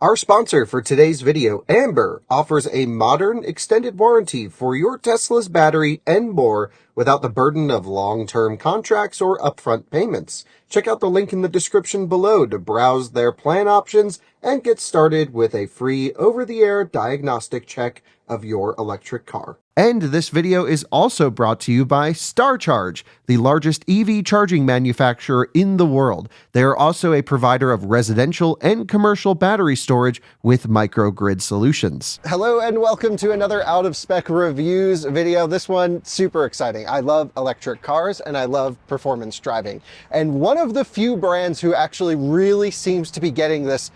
Our sponsor for today's video, Amber, offers a modern extended warranty for your Tesla's battery and more without the burden of long-term contracts or upfront payments. Check out the link in the description below to browse their plan options and get started with a free over-the-air diagnostic check of your electric car. And this video is also brought to you by StarCharge, the largest EV charging manufacturer in the world. They are also a provider of residential and commercial battery storage with microgrid solutions. Hello and welcome to another Out of Spec Reviews video. This one, super exciting. I love electric cars and I love performance driving. And one of the few brands who actually really seems to be getting this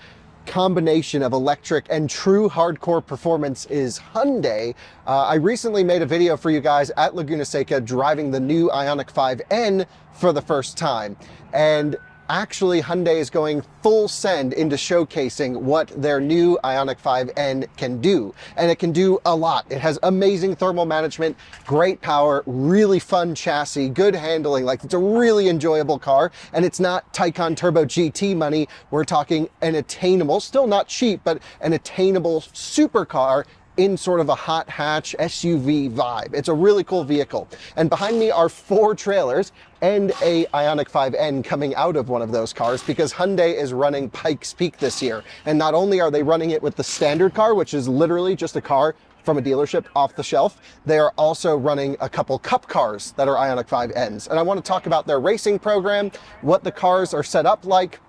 combination of electric and true hardcore performance is Hyundai. I recently made a video for you guys at Laguna Seca driving the new IONIQ 5N for the first time. And actually Hyundai is going full send into showcasing what their new IONIQ 5N can do. And it can do a lot. It has amazing thermal management, great power, really fun chassis, good handling. Like, it's a really enjoyable car. And it's not Taycan Turbo GT money. We're talking an attainable, still not cheap, but an attainable supercar in sort of a hot hatch SUV vibe. It's a really cool vehicle. And behind me are 4 trailers and a IONIQ 5N coming out of one of those cars, because Hyundai is running Pikes Peak this year. And not only are they running it with the standard car, which is literally just a car from a dealership off the shelf, they are also running a couple cup cars that are IONIQ 5Ns. And I want to talk about their racing program, what the cars are set up like,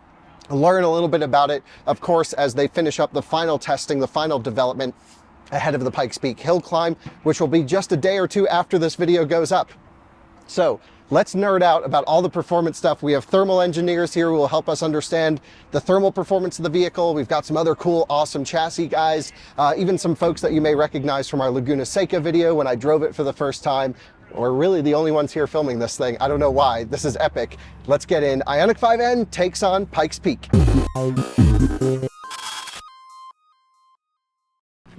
learn a little bit about it, of course, as they finish up the final testing, the final development ahead of the Pikes Peak hill climb, which will be just a day or two after this video goes up. So let's nerd out about all the performance stuff. We have thermal engineers here who will help us understand the thermal performance of the vehicle. We've got some other cool, awesome chassis guys, even some folks that you may recognize from our Laguna Seca video when I drove it for the first time. We're really the only ones here filming this thing. I don't know why. This is epic. Let's get in. IONIQ 5N takes on Pikes Peak.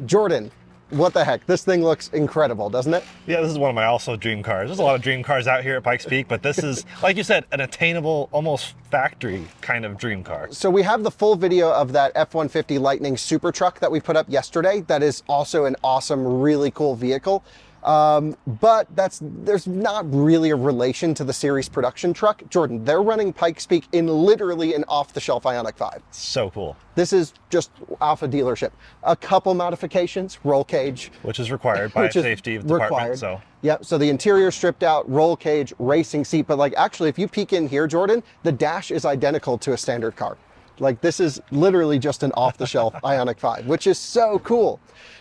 Jordan, what the heck? This thing looks incredible, doesn't it? Yeah, this is one of my also dream cars. There's a lot of dream cars out here at Pikes Peak, but this is, like you said, an attainable, almost factory kind of dream car. So we have the full video of that F-150 Lightning super truck that we put up yesterday. That is also an awesome, really cool vehicle. But there's not really a relation to the series production truck. Jordan, they're running Pikes Peak in literally an off-the-shelf IONIQ 5. So cool. This is just off a dealership. A couple modifications, roll cage. Which is required by a safety department, so. Yep, so the interior stripped out, roll cage, racing seat. But like, actually, if you peek in here, Jordan, the dash is identical to a standard car. Like, this is literally just an off-the-shelf IONIQ 5, which is so cool.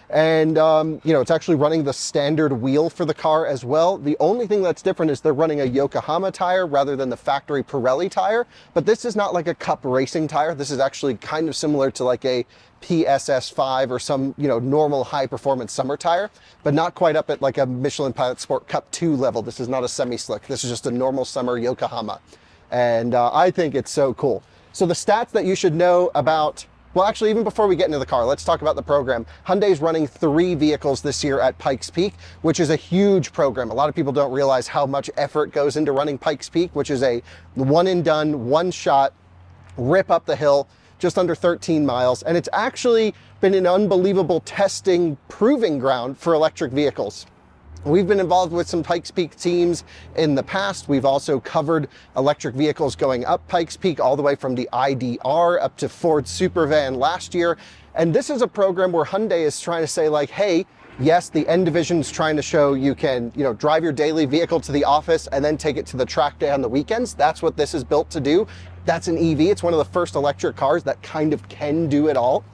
And, you know, it's actually running the standard wheel for the car as well. The only thing that's different is they're running a Yokohama tire rather than the factory Pirelli tire. But this is not like a cup racing tire. This is actually kind of similar to like a PSS5 or some, you know, normal high-performance summer tire, but not quite up at like a Michelin Pilot Sport Cup 2 level. This is not a semi-slick. This is just a normal summer Yokohama. And I think it's so cool. So the stats that you should know about, well, actually, even before we get into the car, let's talk about the program. Hyundai's running 3 vehicles this year at Pikes Peak, which is a huge program. A lot of people don't realize how much effort goes into running Pikes Peak, which is a one and done, one shot, rip up the hill, just under 13 miles. And it's actually been an unbelievable testing, proving ground for electric vehicles. We've been involved with some Pikes Peak teams in the past. We've also covered electric vehicles going up Pikes Peak all the way from the IDR up to Ford Supervan last year. And this is a program where Hyundai is trying to say like, hey, yes, the N division is trying to show you can, you know, drive your daily vehicle to the office and then take it to the track day on the weekends. That's what this is built to do. That's an EV. It's one of the first electric cars that kind of can do it all.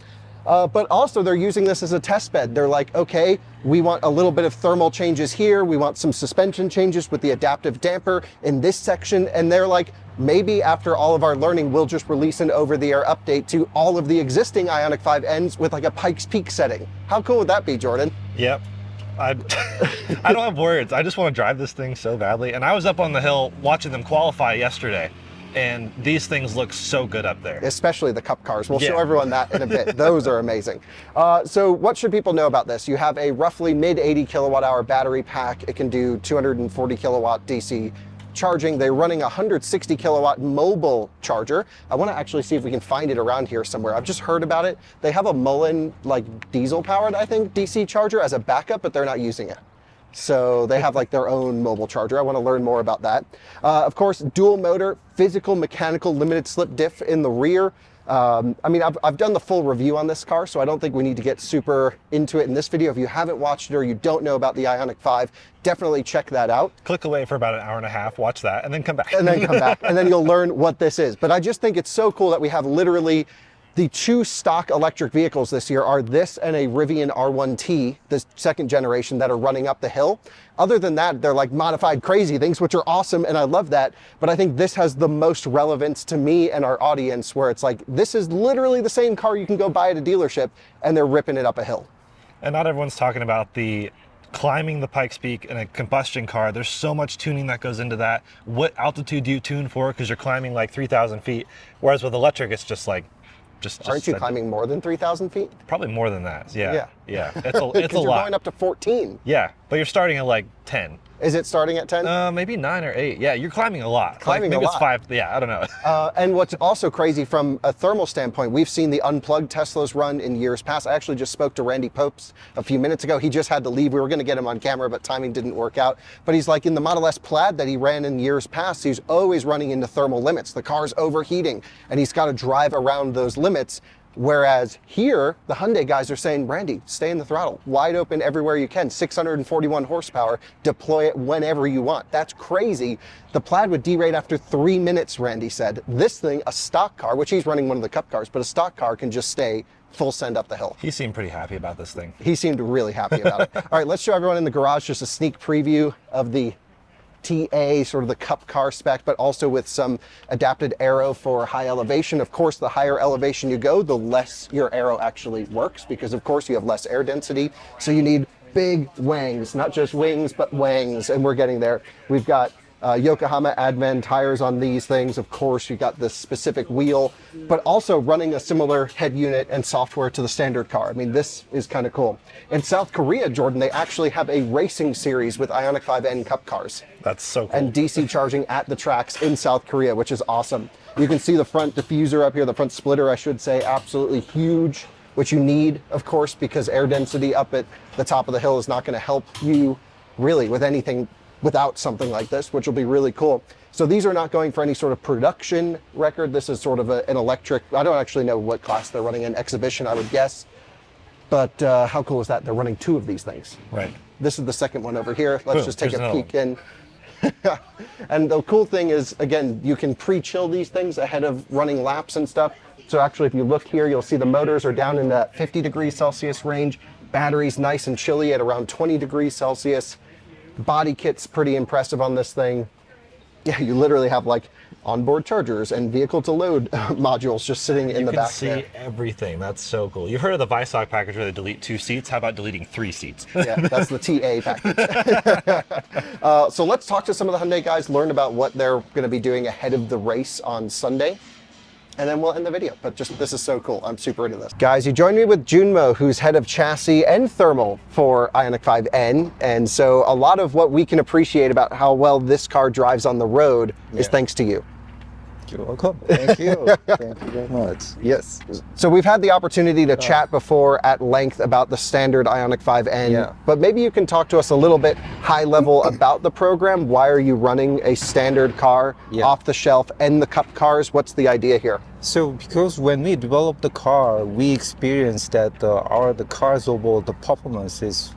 But also they're using this as a test bed. They're like, okay, we want a little bit of thermal changes here. We want some suspension changes with the adaptive damper in this section. And they're like, maybe after all of our learning, we'll just release an over-the-air update to all of the existing IONIQ 5Ns with like a Pikes Peak setting. How cool would that be, Jordan? Yep. I don't have words. I just want to drive this thing so badly. And I was up on the hill watching them qualify yesterday. And these things look so good up there. Especially the cup cars. We'll show everyone that in a bit. Those are amazing. So what should people know about this? You have a roughly mid 80 kilowatt hour battery pack. It can do 240 kilowatt DC charging. They're running a 160 kilowatt mobile charger. I want to actually see if we can find it around here somewhere. I've just heard about it. They have a Mullen, like diesel powered, I think, DC charger as a backup, but they're not using it. So they have like their own mobile charger. I want to learn more about that. Of course, dual motor, physical, mechanical, limited slip diff in the rear. I mean, I've done the full review on this car, so I don't think we need to get super into it in this video. If you haven't watched it or you don't know about the IONIQ 5, definitely check that out. Click away for about an hour and a half, watch that, and then come back. And then come back, and then you'll learn what this is. But I just think it's so cool that we have literally the two stock electric vehicles this year are this and a Rivian R1T, the second generation, that are running up the hill. Other than that, they're like modified crazy things, which are awesome, and I love that. But I think this has the most relevance to me and our audience, where it's like, this is literally the same car you can go buy at a dealership, and they're ripping it up a hill. And not everyone's talking about the climbing the Pikes Peak in a combustion car. There's so much tuning that goes into that. What altitude do you tune for? Because you're climbing like 3,000 feet. Whereas with electric, it's just like, Aren't you climbing more than 3,000 feet? Probably more than that. Yeah. It's a lot. You're going up to 14. Yeah, but you're starting at like 10. Is it starting at 10? Maybe 9 or 8. Yeah, you're climbing a lot. Climbing maybe a it's lot. 5. Yeah, I don't know. And what's also crazy from a thermal standpoint, we've seen the unplugged Teslas run in years past. I actually just spoke to Randy Popes a few minutes ago. He just had to leave. We were going to get him on camera, but timing didn't work out. But he's like, in the Model S Plaid that he ran in years past, he's always running into thermal limits. The car's overheating, and he's got to drive around those limits. Whereas here, the Hyundai guys are saying, Randy, stay in the throttle, wide open everywhere you can, 641 horsepower, deploy it whenever you want. That's crazy. The Plaid would derate after 3 minutes, Randy said. This thing, a stock car, which he's running one of the Cup cars, but a stock car can just stay full send up the hill. He seemed pretty happy about this thing. He seemed really happy about it. All right, let's show everyone in the garage just a sneak preview of the TA, sort of the Cup car spec, but also with some adapted aero for high elevation. Of course, the higher elevation you go, the less your aero actually works, because of course you have less air density. So you need big wangs, not just wings, but wangs, and we're getting there. We've got Yokohama Advan tires on these things. Of course, you got this specific wheel, but also running a similar head unit and software to the standard car. I mean, this is kind of cool. In South Korea, Jordan, they actually have a racing series with IONIQ 5N Cup cars. That's so cool. And DC charging at the tracks in South Korea, which is awesome. You can see the front diffuser up here, the front splitter, I should say, absolutely huge, which you need, of course, because air density up at the top of the hill is not going to help you really with anything without something like this, which will be really cool. So these are not going for any sort of production record. This is sort of an electric, I don't actually know what class they're running, an exhibition, I would guess. But how cool is that? They're running 2 of these things. Right. This is the second one over here. Let's Boom, just take here's a peek in. And the cool thing is, again, you can pre-chill these things ahead of running laps and stuff. So actually, if you look here, you'll see the motors are down in that 50 degrees Celsius range. Battery's nice and chilly at around 20 degrees Celsius. Body kit's pretty impressive on this thing. Yeah, you literally have like onboard chargers and vehicle to load modules just sitting in the back there. You can see everything. That's so cool. You've heard of the Visoc package where they delete 2 seats? How about deleting 3 seats? Yeah, that's the TA package. So let's talk to some of the Hyundai guys, learn about what they're going to be doing ahead of the race on Sunday. And then we'll end the video. But just, this is so cool. I'm super into this. Guys, you joined me with Junmo, who's head of chassis and thermal for IONIQ 5N. And so a lot of what we can appreciate about how well this car drives on the road is thanks to you. You're welcome. Thank you. Thank you very much. Yes. So we've had the opportunity to chat before at length about the standard IONIQ 5N, but maybe you can talk to us a little bit high level about the program. Why are you running a standard car off the shelf and the Cup cars? What's the idea here? So because when we developed the car, we experienced that the car's overall, the performance is,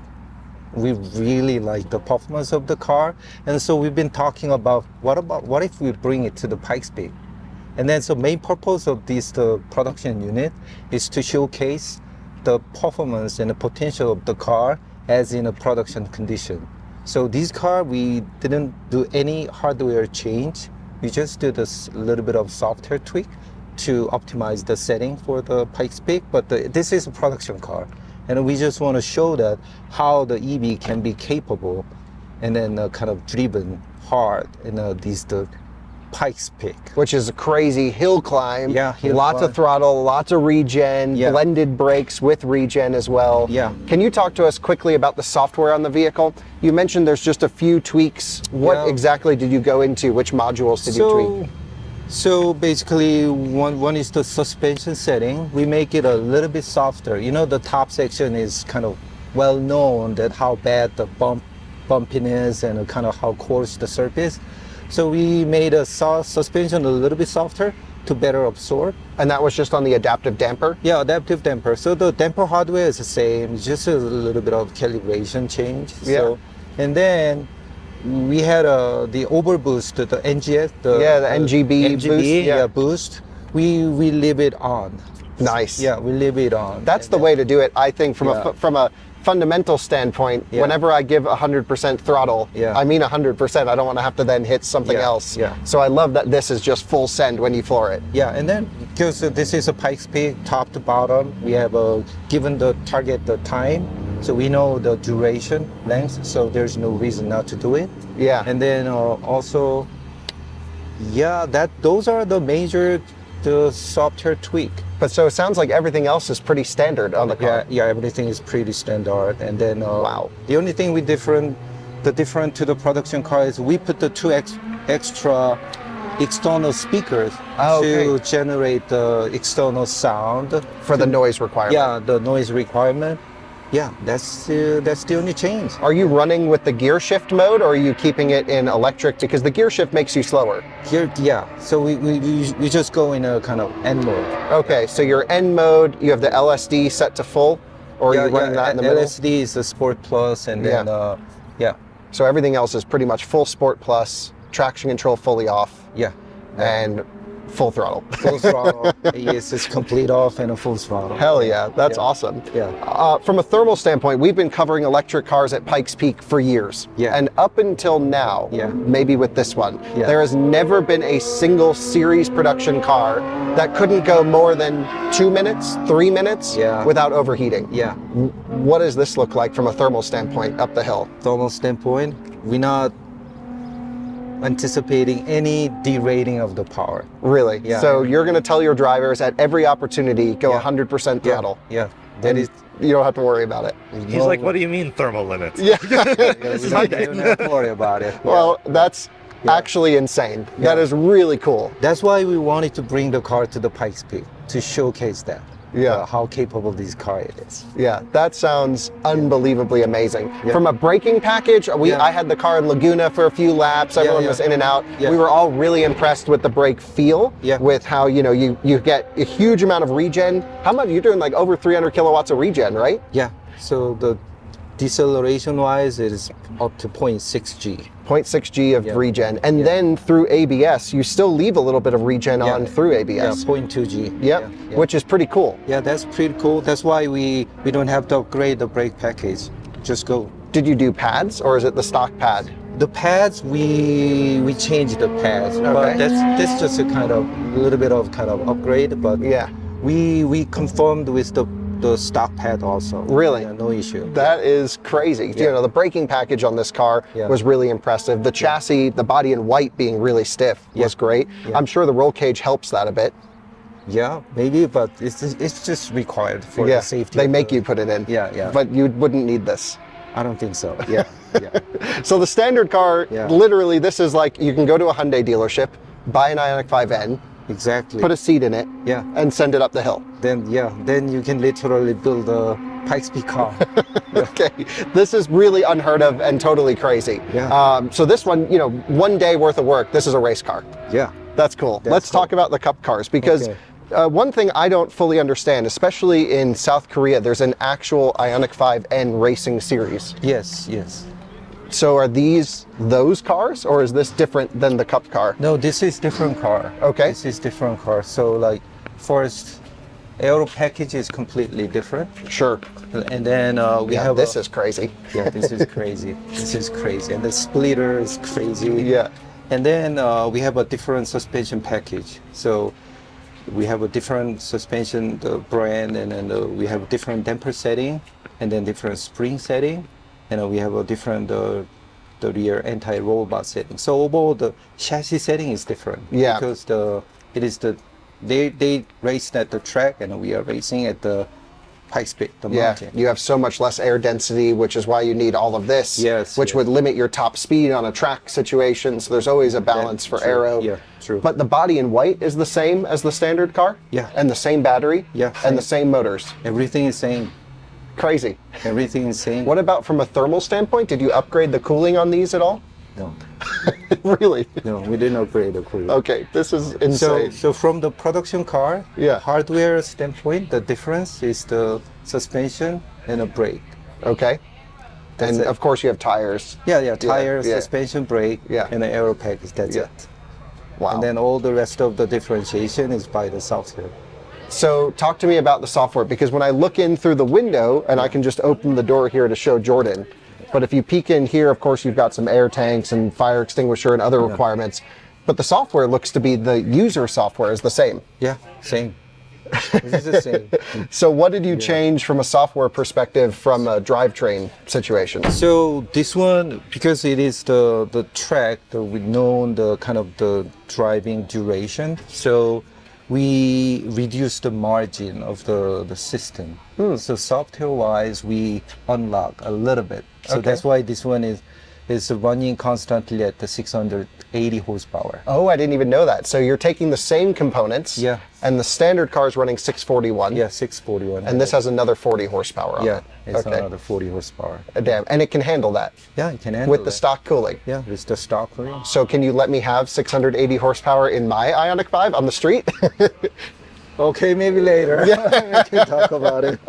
we really like the performance of the car. And so we've been talking about what if we bring it to the Pikes Peak? And then so main purpose of this production unit is to showcase the performance and the potential of the car as in a production condition. So this car, we didn't do any hardware change. We just did a little bit of software tweak to optimize the setting for the Pikes Peak, but this is a production car. And we just want to show that how the EV can be capable and then kind of driven hard in these Pikes Peak. which is a crazy hill climb. Yeah, hill lots climb. of throttle, lots of regen, Yeah. blended brakes with regen as well. Yeah. Can you talk to us quickly about the software on the vehicle? You mentioned there's just a few tweaks. What Yeah. exactly did you go into? Which modules did you tweak? So basically, one is the suspension setting. We make it a little bit softer. You know, the top section is kind of well known that how bad the bumpiness and kind of how coarse the surface. So we made a suspension a little bit softer to better absorb. And that was just on the adaptive damper? Yeah, adaptive damper. So the damper hardware is the same, just a little bit of calibration change. Yeah. So, and then we had the overboost, the NGS, the NGB boost, yeah. boost. We leave it on. Nice. Yeah, we leave it on. That's And the then- way to do it, I think, from Yeah. from a fundamental standpoint. Yeah. Whenever I give 100% throttle, Yeah. I mean 100%. I don't want to have to then hit something Yeah, else. yeah. So I love that this is just full send when you floor it. Yeah, and then because this is a Pikes Peak, top to bottom, we have given the target the time, so we know the duration length. So there's no reason not to do it. Yeah. And then also, yeah, those are the major the software tweak. But so it sounds like everything else is pretty standard on the car. Yeah, everything is pretty standard. And then Wow. the only thing different to the production car is we put the two extra external speakers Oh, okay. to generate the external sound For the noise requirement. Yeah, the noise requirement. Yeah, that's the only change. Are you running with the gear shift mode, or are you keeping it in electric? Because the gear shift makes you slower. Here, yeah. So we just go in a kind of N mode. Okay, so your N mode, you have the LSD set to full, or are you running that in the middle? LSD is the Sport Plus, and then yeah, So everything else is pretty much full Sport Plus, traction control fully off, yeah. and full throttle. Full throttle. Yes, it's complete off and a full throttle. Hell yeah, that's Yeah. awesome. Yeah. From a thermal standpoint, we've been covering electric cars at Pikes Peak for years. Yeah. And up until now, Yeah. maybe with this one, Yeah. there has never been a single series production car that couldn't go more than 2 minutes, 3 minutes Yeah. without overheating. Yeah. What does this look like from a thermal standpoint up the hill? Thermal standpoint, we're not anticipating any derating of the power. Really? Yeah. So you're going to tell your drivers at every opportunity, go Yeah. 100% throttle. Yeah. And That is. you don't have to worry about it. He's like, what do you mean thermal limits? Yeah. We don't have to worry about it. Well, that's Yeah. actually insane. That Yeah. is really cool. That's why we wanted to bring the car to the Pikes Peak to showcase that. Yeah. How capable this car is. Yeah, that sounds unbelievably amazing. Yeah. From a braking package, Yeah. I had the car in Laguna for a few laps. Everyone yeah. was in and out. Yeah. We were all really impressed with the brake feel, Yeah. with how you get a huge amount of regen. How much you're doing? Like over 300 kilowatts of regen, right? Yeah. So the deceleration wise, it is up to 0.6 G. 0.6 G of Yeah. regen, and Yeah. then through ABS, you still leave a little bit of regen on through Yeah, ABS. 0.2 G. Yep, Yeah, yeah. which is pretty cool. Yeah, that's pretty cool. That's why we don't have to upgrade the brake package. Just go. Did you do pads, or is it the stock pad? The pads, we changed the pads, Okay. but that's just a kind of little bit of kind of upgrade. But Yeah. we confirmed with the stock pad also. Really? Yeah, no issue. That is crazy. You Yeah. know, the braking package on this car Yeah. was really impressive. The chassis, the body in white being really stiff was great. Yeah. I'm sure the roll cage helps that a bit. Yeah, maybe, but it's just required for Yeah, the safety. they of make the- you put it in. Yeah, yeah. But you wouldn't need this. I don't think so. Yeah, yeah. So the standard car, Yeah. literally, this is like you can go to a Hyundai dealership, buy an IONIQ 5N, Exactly. put a seat in it, Yeah. and send it up the hill. Then you can literally build a Pikes Peak car. Okay, this is really unheard of and totally crazy. Yeah. So this one, 1 day worth of work. This is a race car. Yeah. That's cool. That's Let's talk about the cup cars, because Okay. one thing I don't fully understand, especially in South Korea, there's an actual IONIQ 5N racing series. Yes, yes. So are these those cars, or is this different than the cup car? No, this is different car. Okay. This is different car. So like first, aero package is completely different. Sure. And then we Yeah, have this is crazy. Yeah, this is crazy. This is crazy. And the splitter is crazy. Yeah. And then we have a different suspension package. So we have a different suspension brand, and then we have different damper setting, and then different spring setting, and we have a different the rear anti-robot setting. So overall, the chassis setting is different. Yeah. Because they raced at the track and we are racing at the Pikes Peak, the mountain. You have so much less air density, which is why you need all of this, which would limit your top speed on a track situation. So there's always a balance for aero. Yeah, true. But the body in white is the same as the standard car? Yeah. And the same battery? Yeah. And the same motors? Everything is same. Crazy. Everything is same. What about from a thermal standpoint? Did you upgrade the cooling on these at all? No. Really? No, we didn't upgrade the cooling. Okay, this is insane. So from the production car, Yeah. hardware standpoint, the difference is the suspension and a brake. Okay. That's And it. of course you have tires. Yeah, tire, yeah. suspension, brake, Yeah. and the aero package. That's Yeah. it. Wow. And then all the rest of the differentiation is by the software. So talk to me about the software, because when I look in through the window, and I can just open the door here to show Jordan, but if you peek in here, of course, you've got some air tanks and fire extinguisher and other requirements, but the software looks to be, the user software is the same. Yeah, same. This is the same. So what did you change from a software perspective from a drivetrain situation? So this one, because it is the track, we know the kind of the driving duration, so we reduce the margin of the system. So software-wise, we unlock a little bit. So that's why this one is running constantly at the 680 horsepower. Oh, I didn't even know that. So you're taking the same components, Yeah. and the standard car is running 641, Yeah, 641. and this has another 40 horsepower on yeah, it. it's Okay. another 40 horsepower. Damn, and it can handle that Yeah, it can handle with the that. stock cooling. Yeah, with the stock cooling. So can you let me have 680 horsepower in my IONIQ 5 on the street? Okay, maybe later. Yeah, we can talk about it.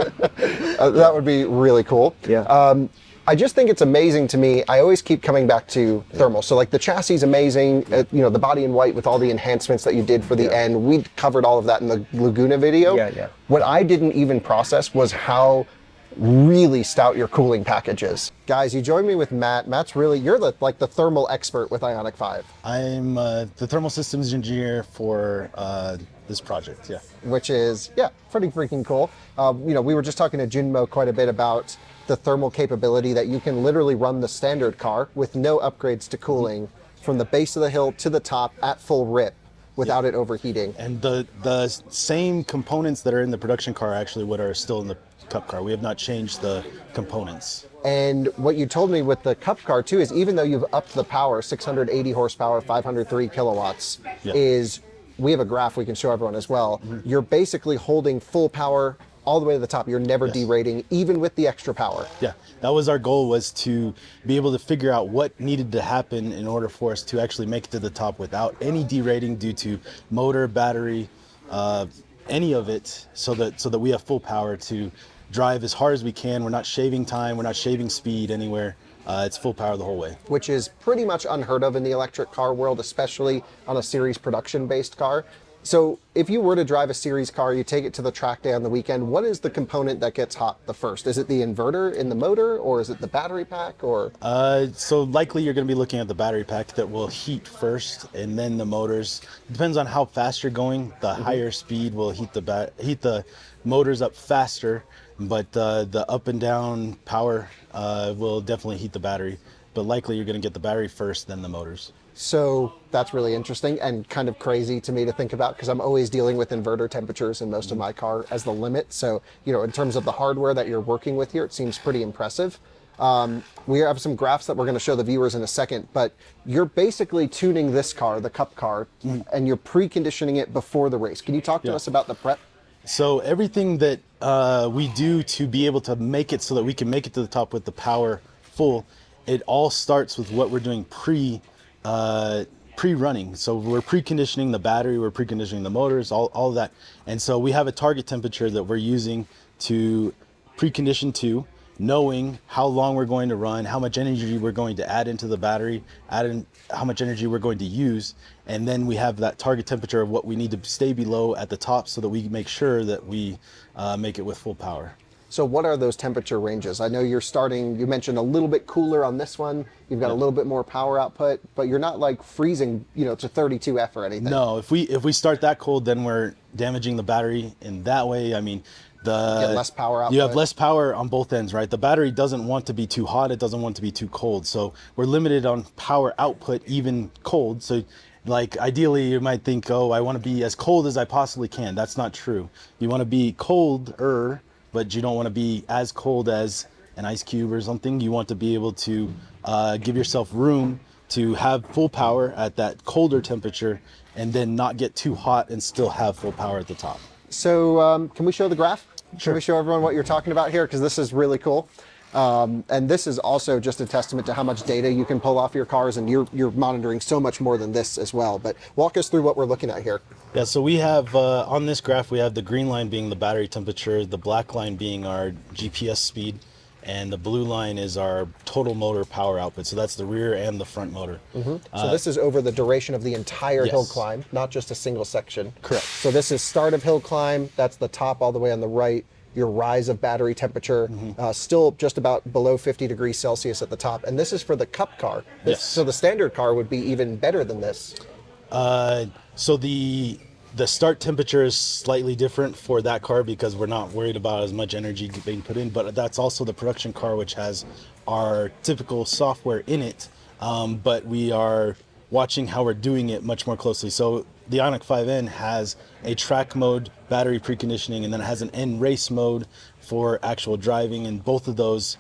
That would be really cool. Yeah. I just think it's amazing to me. I always keep coming back to thermal. So like the chassis is amazing. The body in white with all the enhancements that you did for the end. We covered all of that in the Laguna video. Yeah. What I didn't even process was how really stout your cooling package is. Guys, you join me with Matt. Matt's really, you're the thermal expert with IONIQ 5. I'm the thermal systems engineer for this project, yeah. Which is, pretty freaking cool. We were just talking to Junmo quite a bit about the thermal capability that you can literally run the standard car with no upgrades to cooling from the base of the hill to the top at full rip without it overheating. And the same components that are in the production car are actually what are still in the Cup car. We have not changed the components. And what you told me with the Cup car too is even though you've upped the power, 680 horsepower, 503 kilowatts, is, we have a graph we can show everyone as well, you're basically holding full power all the way to the top. You're never derating, even with the extra power. Yeah, that was our goal, was to be able to figure out what needed to happen in order for us to actually make it to the top without any derating due to motor, battery, any of it, so that we have full power to drive as hard as we can. We're not shaving time, we're not shaving speed anywhere. It's full power the whole way. Which is pretty much unheard of in the electric car world, especially on a series production based car. So if you were to drive a series car, you take it to the track day on the weekend, what is the component that gets hot the first? Is it the inverter in the motor, or is it the battery pack, or? So likely you're going to be looking at the battery pack that will heat first, and then the motors. It depends on how fast you're going. The higher speed will heat the motors up faster, but the up and down power will definitely heat the battery. But likely you're going to get the battery first, then the motors. So that's really interesting and kind of crazy to me to think about, because I'm always dealing with inverter temperatures in most of my car as the limit. So, in terms of the hardware that you're working with here, it seems pretty impressive. We have some graphs that we're going to show the viewers in a second, but you're basically tuning this car, the Cup car, and you're preconditioning it before the race. Can you talk to us about the prep? So everything that we do to be able to make it so that we can make it to the top with the power full, it all starts with what we're doing pre-running. So we're preconditioning the battery, we're preconditioning the motors, all of that. And so we have a target temperature that we're using to precondition to, knowing how long we're going to run, how much energy we're going to add into the battery, how much energy we're going to use. And then we have that target temperature of what we need to stay below at the top so that we make sure that we make it with full power. So what are those temperature ranges? I know you mentioned a little bit cooler on this one. You've got a little bit more power output, but you're not like freezing, to 32F or anything. No, if we start that cold, then we're damaging the battery in that way. I mean, Get less power output. You have less power on both ends, right? The battery doesn't want to be too hot. It doesn't want to be too cold. So we're limited on power output, even cold. So like ideally you might think, oh, I want to be as cold as I possibly can. That's not true. You want to be colder, but you don't want to be as cold as an ice cube or something. You want to be able to give yourself room to have full power at that colder temperature and then not get too hot and still have full power at the top. So can we show the graph? Sure. Can we show everyone what you're talking about here? Because this is really cool. And this is also just a testament to how much data you can pull off your cars, and you're monitoring so much more than this as well. But walk us through what we're looking at here. Yeah, so we have, on this graph, we have the green line being the battery temperature, the black line being our GPS speed, and the blue line is our total motor power output. So that's the rear and the front motor. So this is over the duration of the entire hill Yes. climb, not just a single section. Correct. So this is start of hill climb. That's the top all the way on the right. Your rise of battery temperature, still just about below 50 degrees Celsius at the top. And this is for the Cup car. Yes. So the standard car would be even better than this. So the start temperature is slightly different for that car because we're not worried about as much energy being put in, but that's also the production car, which has our typical software in it, but we are watching how we're doing it much more closely. So the IONIQ 5N has a track mode battery preconditioning, and then it has an N race mode for actual driving, and both of those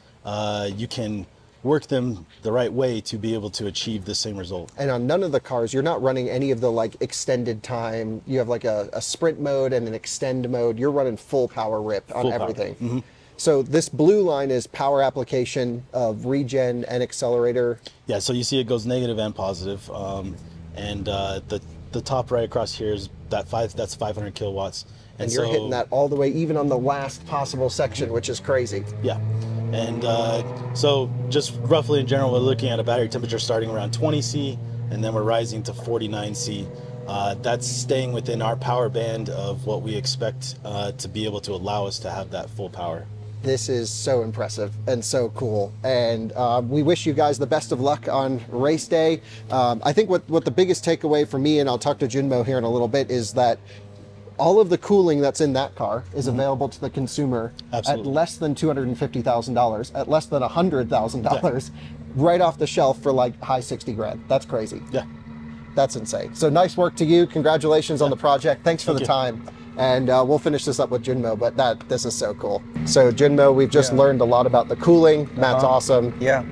you can work them the right way to be able to achieve the same result. And on none of the cars, you're not running any of the like extended time. You have like a sprint mode and an extend mode. You're running full power rip on Full power. everything. So this blue line is power application of regen and accelerator. Yeah, so you see it goes negative and positive, and the top right across here is that's 500 kilowatts, And you're hitting that all the way, even on the last possible section, which is crazy. Yeah, and so just roughly in general, we're looking at a battery temperature starting around 20 C, and then we're rising to 49 C. That's staying within our power band of what we expect to be able to allow us to have that full power. This is so impressive and so cool. And we wish you guys the best of luck on race day. I think what the biggest takeaway for me, and I'll talk to Junmo here in a little bit, is that all of the cooling that's in that car is available to the consumer Absolutely. at less than $250,000, at less than $100,000, right off the shelf for like high 60 grand. That's crazy. Yeah. That's insane. So nice work to you. Congratulations on the project. Thanks for the time. And we'll finish this up with Junmo, but this is so cool. So Junmo, we've just learned a lot about the cooling. Matt's awesome. Yeah.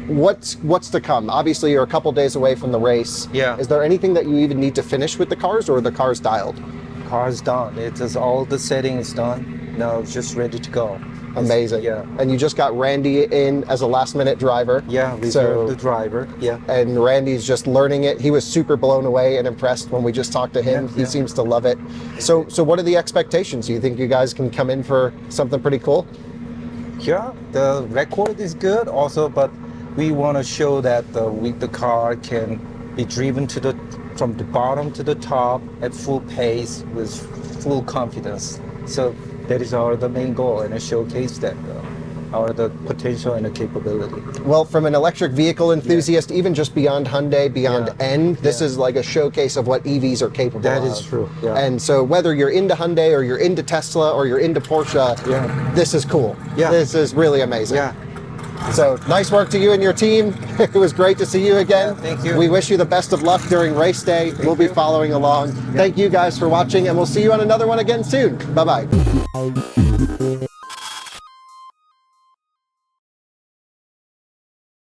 What's to come? Obviously, you're a couple days away from the race. Yeah. Is there anything that you even need to finish with the cars, or are the cars dialed? Car's done. It is all the settings done. Now it's just ready to go. Amazing. Yeah. And you just got Randy in as a last-minute driver. Yeah, reserve the driver. Yeah. And Randy's just learning it. He was super blown away and impressed when we just talked to him. He seems to love it. So what are the expectations? Do you think you guys can come in for something pretty cool? Yeah, the record is good also, but we want to show that the car can be driven from the bottom to the top at full pace with full confidence. So that is the main goal, and I showcase that the potential and the capability. Well, from an electric vehicle enthusiast, even just beyond Hyundai, beyond N, this is like a showcase of what EVs are capable of. That is true. Yeah. And so whether you're into Hyundai or you're into Tesla or you're into Porsche, this is cool. Yeah. This is really amazing. Yeah. So nice work to you and your team. It was great to see you again. Yeah, thank you. We wish you the best of luck during race day. We'll be following along. Thank you guys for watching, and we'll see you on another one again soon. Bye-bye.